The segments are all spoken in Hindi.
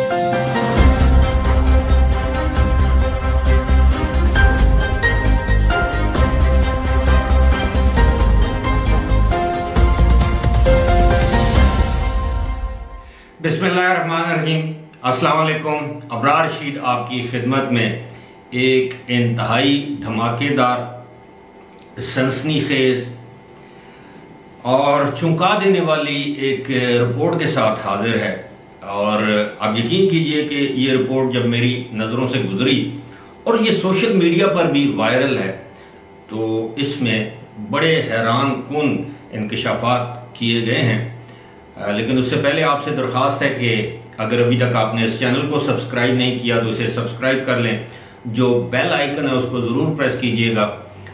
बिस्मिल्लाहिर्रहमानिर्रहीम। अस्सलाम वालेकुम। अबरार रशीद आपकी खिदमत में एक इंतहाई धमाकेदार, सनसनीखेज और चौंका देने वाली एक रिपोर्ट के साथ हाजिर है। और आप यकीन कीजिए कि ये रिपोर्ट जब मेरी नज़रों से गुजरी और ये सोशल मीडिया पर भी वायरल है तो इसमें बड़े हैरान कुन इंकशाफात किए गए हैं। लेकिन उससे पहले आपसे दरख्वास्त है कि अगर अभी तक आपने इस चैनल को सब्सक्राइब नहीं किया तो इसे सब्सक्राइब कर लें। जो बेल आइकन है उसको ज़रूर प्रेस कीजिएगा।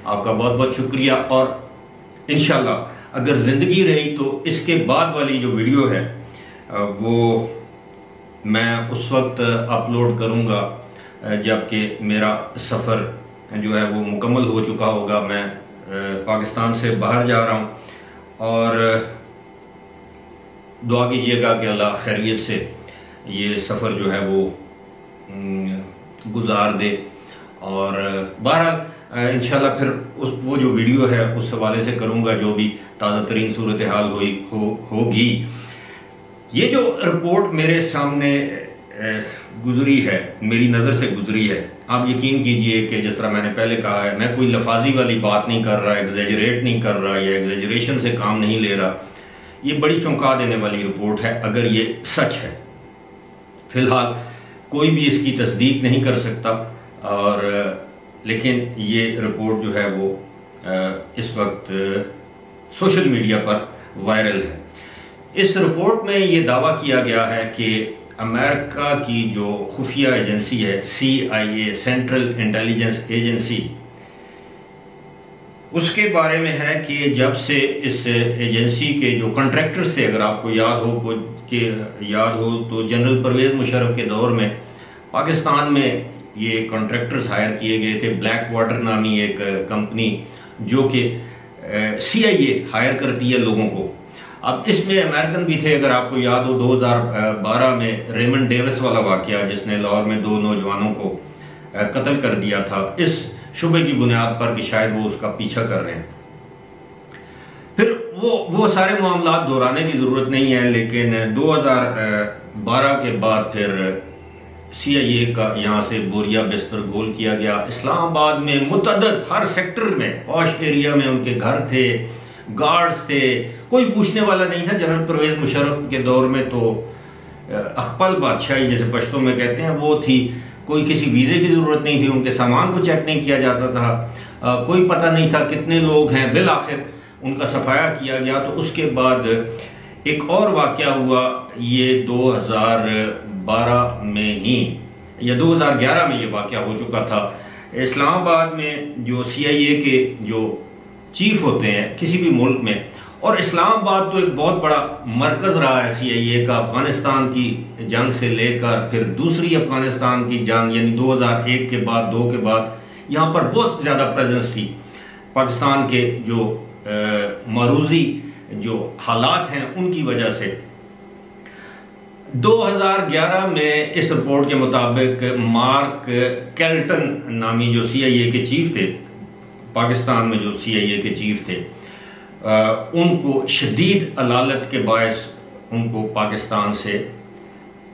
आपका बहुत बहुत शुक्रिया। और इंशाल्लाह अगर ज़िंदगी रही तो इसके बाद वाली जो वीडियो है वो मैं उस वक्त अपलोड करूँगा जबकि मेरा सफ़र जो है वो मुकम्मल हो चुका होगा। मैं पाकिस्तान से बाहर जा रहा हूँ और दुआ कीजिएगा कि अल्लाह खैरियत से ये सफ़र जो है वो गुजार दे। और बहरहाल इंशाल्लाह फिर वो जो वीडियो है उस हवाले से करूँगा जो भी ताज़ा तरीन सूरत हाल होगी। ये जो रिपोर्ट मेरे सामने गुजरी है, मेरी नज़र से गुजरी है, आप यकीन कीजिए कि जिस तरह मैंने पहले कहा है, मैं कोई लफाजी वाली बात नहीं कर रहा, एग्जेजरेट नहीं कर रहा या एग्जेजरेशन से काम नहीं ले रहा। ये बड़ी चौंका देने वाली रिपोर्ट है अगर ये सच है। फिलहाल कोई भी इसकी तस्दीक नहीं कर सकता और लेकिन ये रिपोर्ट जो है वो इस वक्त सोशल मीडिया पर वायरल है। इस रिपोर्ट में ये दावा किया गया है कि अमेरिका की जो खुफिया एजेंसी है CIA, सेंट्रल इंटेलिजेंस एजेंसी, उसके बारे में है कि जब से इस एजेंसी के जो कॉन्ट्रैक्टर से, अगर आपको याद हो तो जनरल परवेज मुशर्रफ के दौर में पाकिस्तान में ये कॉन्ट्रैक्टर्स हायर किए गए थे। ब्लैक वाटर नामी एक कंपनी जो कि CIA हायर करती है लोगों को। अब इसमें अमेरिकन भी थे। अगर आपको याद हो 2012 में रेमंड डेविस वाला वाकया जिसने लाहौर में 2 नौजवानों को कत्ल कर दिया था, इस शुबे की बुनियाद पर कि शायद वो उसका पीछा कर रहे हैं। फिर वो सारे मामला दोहराने की जरूरत नहीं है, लेकिन 2012 के बाद फिर CIA का यहाँ से बोरिया बिस्तर गोल किया गया। इस्लामाबाद में मुतअद्दिद हर सेक्टर में, पॉश एरिया में उनके घर थे, गार्ड्स थे, कोई पूछने वाला नहीं था। जनरल परवेज मुशर्रफ के दौर में तो अखपल बादशाही जैसे पश्तो में कहते हैं वो थी। कोई किसी वीज़े की ज़रूरत नहीं थी, उनके सामान को चेक नहीं किया जाता था, कोई पता नहीं था कितने लोग हैं। बिल आखिर उनका सफाया किया गया। तो उसके बाद एक और वाकया हुआ, ये 2012 में ही या 2011 में ये वाकया हो चुका था। इस्लामाबाद में जो CIA के जो चीफ होते हैं किसी भी मुल्क में, और इस्लामाबाद तो एक बहुत बड़ा मरकज रहा है CIA का, अफगानिस्तान की जंग से लेकर फिर दूसरी अफगानिस्तान की जंग यानी 2001 के बाद, 2 के बाद यहाँ पर बहुत ज़्यादा प्रेजेंस थी। पाकिस्तान के जो मरूजी जो हालात हैं उनकी वजह से 2011 में इस रिपोर्ट के मुताबिक मार्क कैल्टन नामी जो CIA के चीफ थे, पाकिस्तान में जो CIA के चीफ थे, उनको शदीद अलालत के बायस उनको पाकिस्तान से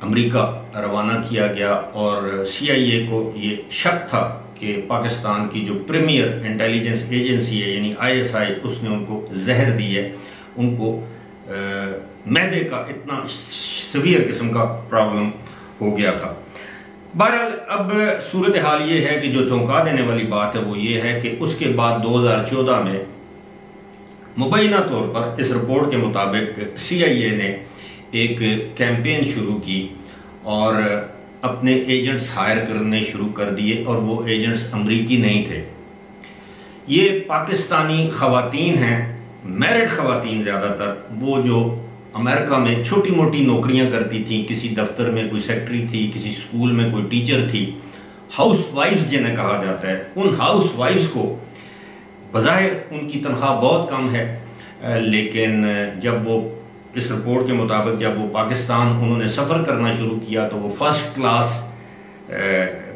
अमेरिका रवाना किया गया। और CIA को ये शक था कि पाकिस्तान की जो प्रीमियर इंटेलिजेंस एजेंसी है यानी ISI, उसने उनको जहर दी है। उनको मैदे का इतना सीवियर किस्म का प्रॉब्लम हो गया था। बहरहाल अब सूरत हाल ये है कि जो चौंका देने वाली बात है वो ये है कि उसके बाद 2014 में मुबैना तौर पर इस रिपोर्ट के मुताबिक CIA ने एक कैंपेन शुरू की और अपने एजेंट्स हायर करने शुरू कर दिए। और वो एजेंट्स अमरीकी नहीं थे, ये पाकिस्तानी खवातीन हैं, मैरिड खवातीन ज़्यादातर, वो जो अमेरिका में छोटी मोटी नौकरियां करती थी। किसी दफ्तर में कोई सेक्रेटरी थी, किसी स्कूल में कोई टीचर थी। हाउस वाइफ्स जिन्हें कहा जाता है, उन हाउस वाइफ्स को बज़ाहिर उनकी तनख्वाह बहुत कम है, लेकिन जब वो इस रिपोर्ट के मुताबिक जब वो पाकिस्तान उन्होंने सफ़र करना शुरू किया तो वो फर्स्ट क्लास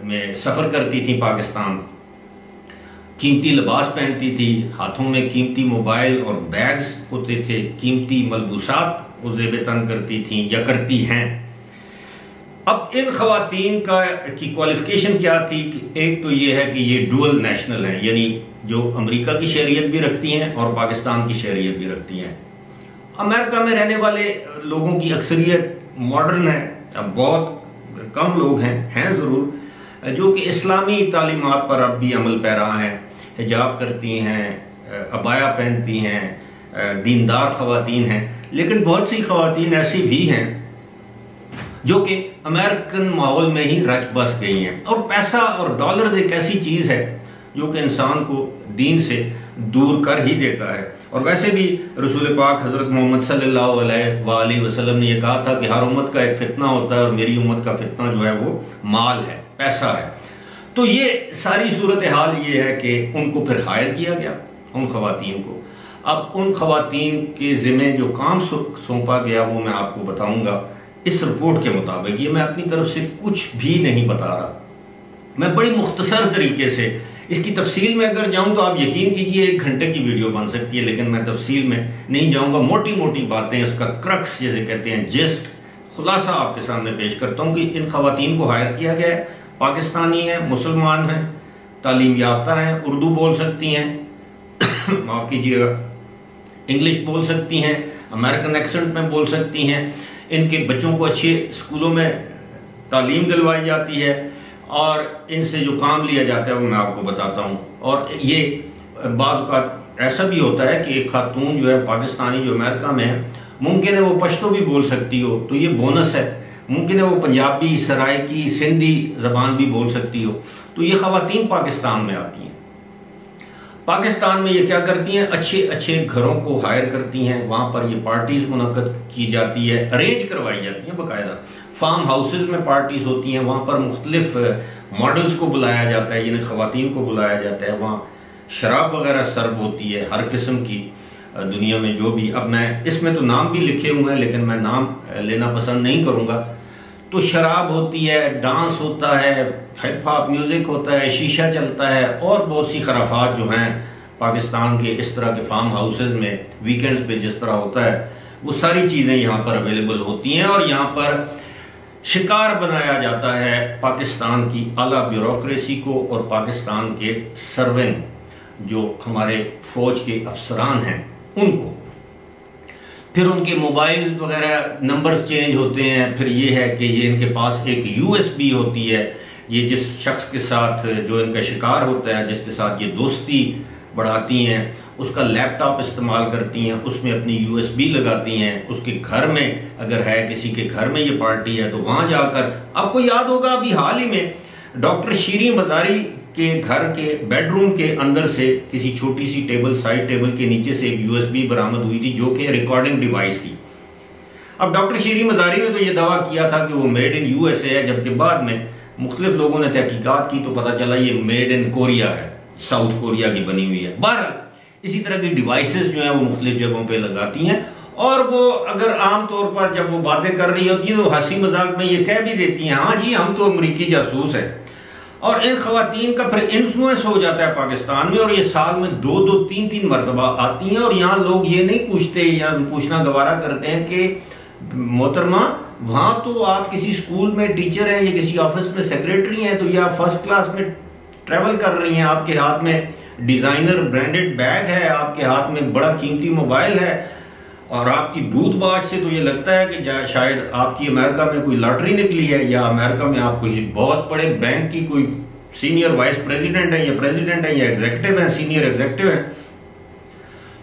में सफ़र करती थी पाकिस्तान, कीमती लिबास पहनती थी, हाथों में कीमती मोबाइल और बैग्स होते थे, कीमती मलबूसात वो ज़ेब तन करती थी या करती हैं। अब इन खवातीन की क्वालिफिकेशन क्या थी? एक तो ये है कि ये डुअल नेशनल हैं, यानी जो अमेरिका की शहरियत भी रखती हैं और पाकिस्तान की शहरियत भी रखती हैं। अमेरिका में रहने वाले लोगों की अक्सरियत मॉडर्न है, अब बहुत कम लोग हैं ज़रूर जो कि इस्लामी तालीमात पर अब भी अमल पैरा हैं, हिजाब करती हैं, अबाया पहनती हैं, दीनदार खवातीन हैं। लेकिन बहुत सी खवातीन ऐसी भी हैं जो कि अमेरिकन माहौल में ही रच बस गई हैं। और पैसा और डॉलर्स एक ऐसी चीज़ है जो कि इंसान को दीन से दूर कर ही देता है। और वैसे भी रसूल पाक हज़रत मोहम्मद सल्लल्लाहु अलैहि वसल्लम ने यह कहा था कि हर उम्मत का एक फितना होता है और मेरी उम्मत का फितना जो है वो माल है, पैसा है। तो ये सारी सूरत हाल ये है कि उनको फिर हायर किया गया, उन खवातीन को। अब उन खवातीन के ज़िम्मे जो काम सौंपा गया वो मैं आपको बताऊंगा इस रिपोर्ट के मुताबिक। ये मैं अपनी तरफ से कुछ भी नहीं बता रहा, मैं बड़ी मुख्तसर तरीके से इसकी तफसील में अगर जाऊं तो आप यकीन कीजिए 1 घंटे की वीडियो बन सकती है, लेकिन मैं तफसील में नहीं जाऊंगा। मोटी मोटी बातें, उसका क्रक्स जिसे कहते हैं, जिस्ट, खुलासा आपके सामने पेश करता हूं कि इन खवातीन को हायर किया गया है, पाकिस्तानी हैं, मुसलमान हैं, तालीम याफ्ता हैं, उर्दू बोल सकती हैं माफ़ कीजिएगा, इंग्लिश बोल सकती हैं, अमेरिकन एक्सेंट में बोल सकती हैं, इनके बच्चों को अच्छे स्कूलों में तालीम दिलवाई जाती है और इनसे जो काम लिया जाता है वो मैं आपको बताता हूँ। और ये बाज़ का ऐसा भी होता है कि एक खातून जो है पाकिस्तानी जो अमेरिका में है, मुमकिन है वो पश्तो भी बोल सकती हो, तो ये बोनस है। मुमकिन है वो पंजाबी, सराइकी, सिंधी ज़बान भी बोल सकती हो। तो ये खवातीन पाकिस्तान में आती हैं। पाकिस्तान में ये क्या करती हैं, अच्छे अच्छे घरों को हायर करती हैं, वहाँ पर ये पार्टीज मुनक्कद की जाती है, अरेंज करवाई जाती हैं, बाकायदा फार्म हाउसेज में पार्टीज होती हैं, वहाँ पर मुख्तलिफ मॉडल्स को बुलाया जाता है, यानी खवातीन को बुलाया जाता है, वहाँ शराब वगैरह सर्व होती है हर किस्म की, दुनिया में जो भी। अब मैं इसमें तो नाम भी लिखे हुए हैं लेकिन मैं नाम लेना पसंद नहीं करूँगा। तो शराब होती है, डांस होता है, हिप हॉप म्यूजिक होता है, शीशा चलता है और बहुत सी खराफात जो हैं पाकिस्तान के इस तरह के फार्म हाउसेज में वीकेंड्स पे जिस तरह होता है वो सारी चीज़ें यहाँ पर अवेलेबल होती हैं। और यहाँ पर शिकार बनाया जाता है पाकिस्तान की आला ब्यूरोक्रेसी को और पाकिस्तान के सर्वेंट जो हमारे फौज के अफसरान हैं उनको। फिर उनके मोबाइल वगैरह नंबर्स चेंज होते हैं। फिर ये है कि ये इनके पास एक यूएसबी होती है, ये जिस शख्स के साथ जो इनका शिकार होता है, जिसके साथ ये दोस्ती बढ़ाती हैं, उसका लैपटॉप इस्तेमाल करती हैं, उसमें अपनी यूएसबी लगाती हैं। उसके घर में अगर है, किसी के घर में ये पार्टी है तो वहाँ जाकर, आपको याद होगा अभी हाल ही में डॉक्टर शीरी मज़ारी के घर के बेडरूम के अंदर से किसी छोटी सी टेबल, साइड टेबल के नीचे से एक यूएसबी बरामद हुई थी जो कि रिकॉर्डिंग डिवाइस थी। अब डॉक्टर शीरी मज़ारी ने तो ये दावा किया था कि वो मेड इन यूएसए है, जबकि बाद में मुख्तलिफ लोगों ने तहकीकात की तो पता चला ये मेड इन कोरिया है, साउथ कोरिया की बनी हुई है। बहरहाल इसी तरह की डिवाइसेस जो है वो मुख्तलिफ जगहों पर लगाती हैं और वो अगर आमतौर पर जब वो बातें कर रही होती है तो हंसी मजाक में ये कह भी देती हैं, हाँ जी हम तो अमरीकी जासूस है। और इन खवातीन का फिर इन्फ्लुएंस हो जाता है पाकिस्तान में और ये साल में 2-2, 3-3 मरतबा आती हैं। और यहाँ लोग ये नहीं पूछते या पूछना गवारा करते हैं कि मोहतरमा वहाँ तो आप किसी स्कूल में टीचर हैं या किसी ऑफिस में सेक्रेटरी हैं तो या फर्स्ट क्लास में ट्रेवल कर रही हैं, आपके हाथ में डिजाइनर ब्रांडेड बैग है, आपके हाथ में बड़ा कीमती मोबाइल है और आपकी बूथ-बाज से तो ये लगता है कि शायद आपकी अमेरिका में कोई लॉटरी निकली है या अमेरिका में आप कोई बहुत बड़े बैंक की कोई सीनियर वाइस प्रेसिडेंट है या प्रेसिडेंट है या एग्जीक्यूटिव है, सीनियर एग्जीक्यूटिव है।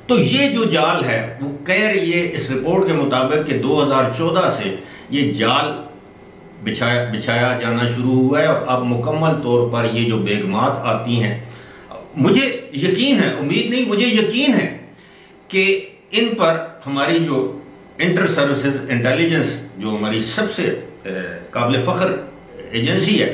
तो ये जो जाल है वो कह रही है इस रिपोर्ट के मुताबिक कि 2014 से ये जाल बिछाया जाना शुरू हुआ है और अब मुकम्मल तौर पर ये जो बेगमात आती हैं, मुझे यकीन है, उम्मीद नहीं मुझे यकीन है कि इन पर हमारी जो इंटर सर्विसेज इंटेलिजेंस जो हमारी सबसे काबिल फ़ख्र एजेंसी है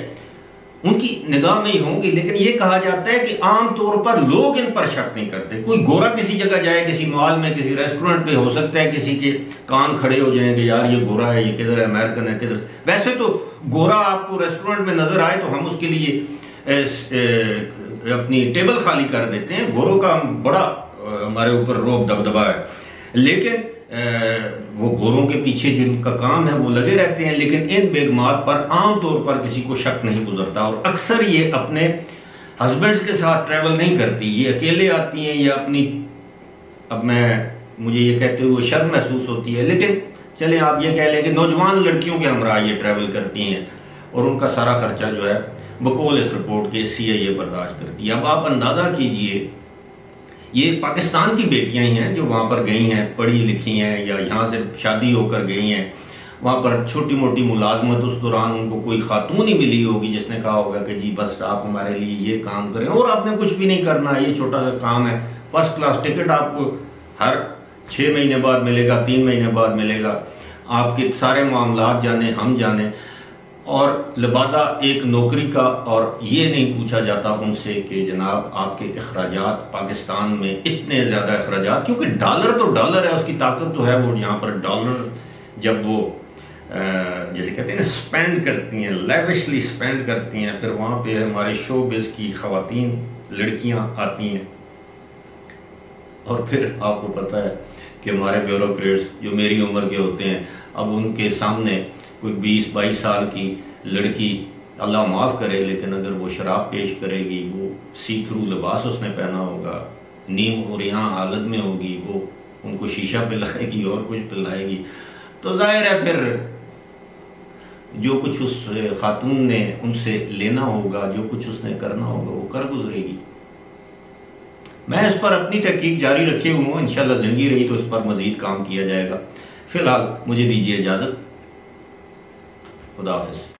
उनकी निगाह में ही होंगी। लेकिन ये कहा जाता है कि आमतौर पर लोग इन पर शक नहीं करते। कोई गोरा किसी जगह जाए, किसी मॉल में, किसी रेस्टोरेंट पे, हो सकता है किसी के कान खड़े हो जाएंगे, यार ये गोरा है, ये किधर है, अमेरिकन है, किधर। वैसे तो गोरा आपको रेस्टोरेंट में नजर आए तो हम उसके लिए अपनी टेबल खाली कर देते हैं। गोरों का बड़ा हमारे ऊपर रोब दबदबा है, लेकिन वो गोरों के पीछे जिनका काम है वो लगे रहते हैं। लेकिन इन बेगमात पर आमतौर पर किसी को शक नहीं गुजरता, और अक्सर ये अपने हस्बैंड्स के साथ ट्रैवल नहीं करती, ये अकेले आती हैं या अपनी, अब मुझे ये कहते हुए शर्म महसूस होती है, लेकिन चले आप ये कह लें कि नौजवान लड़कियों के हमरा ये ट्रैवल करती हैं और उनका सारा खर्चा जो है बकौल इस रिपोर्ट के CIA बर्दाश्त करती है। अब आप अंदाजा कीजिए, ये पाकिस्तान की बेटियां ही हैं जो वहां पर गई हैं, पढ़ी लिखी हैं या यहाँ से शादी होकर गई हैं, वहां पर छोटी मोटी मुलाजमत, उस दौरान उनको कोई खातून ही मिली होगी जिसने कहा होगा कि जी बस आप हमारे लिए ये काम करें, और आपने कुछ भी नहीं करना, ये छोटा सा काम है, फर्स्ट क्लास टिकट आपको हर 6 महीने बाद मिलेगा, 3 महीने बाद मिलेगा, आपके सारे मामलात जाने हम जाने, और लिबादा एक नौकरी का। और ये नहीं पूछा जाता उनसे कि जनाब आपके अखराजात पाकिस्तान में इतने ज़्यादा अखराजात, क्योंकि डॉलर तो डॉलर है, उसकी ताकत तो है, वो यहाँ पर डॉलर जब वो जैसे कहते हैं ना स्पेंड करती हैं, लेविशली स्पेंड करती हैं, फिर वहाँ पे हमारे शोबिज़ की ख़वातीन लड़कियाँ आती हैं, और फिर आपको पता है कि हमारे ब्यूरोक्रेट्स जो मेरी उम्र के होते हैं, अब उनके सामने कोई 20-22 साल की लड़की, अल्लाह माफ़ करे, लेकिन अगर वो शराब पेश करेगी, वो सी थ्रू लिबास उसने पहना होगा, नीम और यहाँ हालत में होगी, वो उनको शीशा पिलाएगी और कुछ पिलाएगी, तो जाहिर है फिर जो कुछ उस खातून ने उनसे लेना होगा, जो कुछ उसने करना होगा, वो कर गुजरेगी। मैं इस पर अपनी तहकीक जारी रखे हुआ हूँ, इंशाल्लाह जिंदगी रही तो इस पर मजीद काम किया जाएगा। फिलहाल मुझे दीजिए इजाज़त, खुदा हाफिज़।